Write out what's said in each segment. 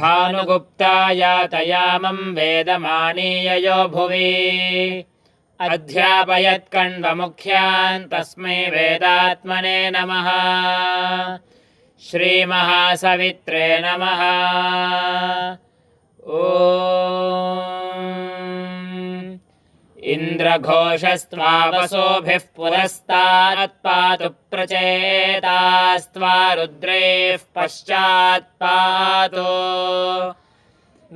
भानुगुप्ता यातयामं वेदमानीययो भुवि अध्यापयत्कण्वमुख्यान् तस्मै वेदात्मने नमः। श्रीमहासवित्रे नमः। इन्द्रघोषस्त्वावसोभिः पुरस्तात्पातु प्रचेतास्त्वा रुद्रैः पश्चात्पातु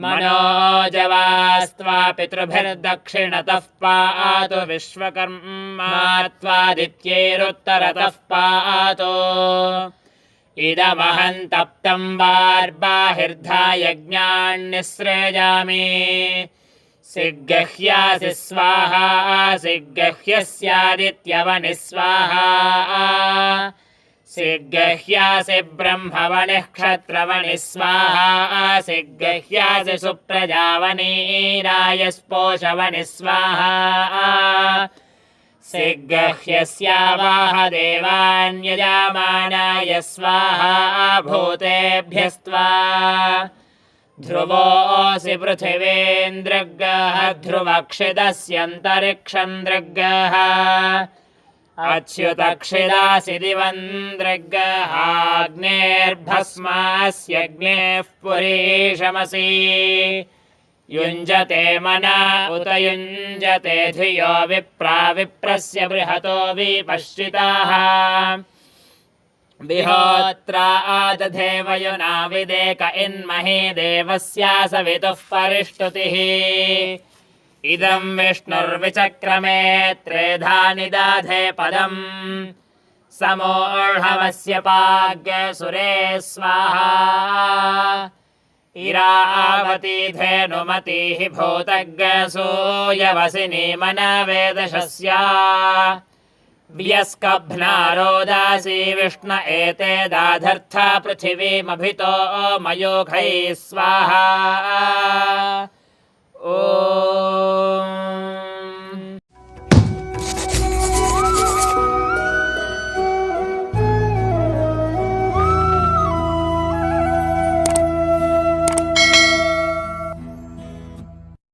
मनोजवास्त्वा पितृभिर्दक्षिणतः पातु विश्वकर्मा त्वादित्यैरुत्तरतः पातु इदमहं तप्तं वार्बाहिर्धा यज्ञान्निःसृजामि सिग्गह्यासि स्वाहा सिग्गह्यस्यादित्यवनिः स्वाहा सिग्गह्यासि ब्रह्मवनिः क्षत्रवनिः स्वाहा सिग्गह्यासि सुप्रजावनीरायस्पोषवनिः स्वाहा सिग्गह्यस्यावाह देवान्यजामानाय स्वाहा भूतेभ्यस्त्वा ध्रुवोऽसि पृथिवीन्द्रग्गः ध्रुवक्षिदस्यन्तरिक्षन्द्रग्गः अच्युतक्षिदासि दिवन्द्रग्गः अग्नेर्भस्मास्यग्नेः पुरीशमसि युञ्जते मना उत युञ्जते धियो विप्रा विप्रस्य बृहतो विपश्चिताः विहोत्रा आदधे वयुना विदेक इन्महे देवस्या सवितुः परिष्टुतिः इदं विष्णुर्विचक्रमे त्रेधा निदाधे पदम् समोर्हवस्य पाग्यसुरे स्वाहा इरावती धेनुमतिः भूतग्सूयवसिनी मनवेदशस्या व्यस्कभ्नारोदासी विष्ण एते दाधर्था पृथिवीमभितो मयोघैः स्वाहा। ॐ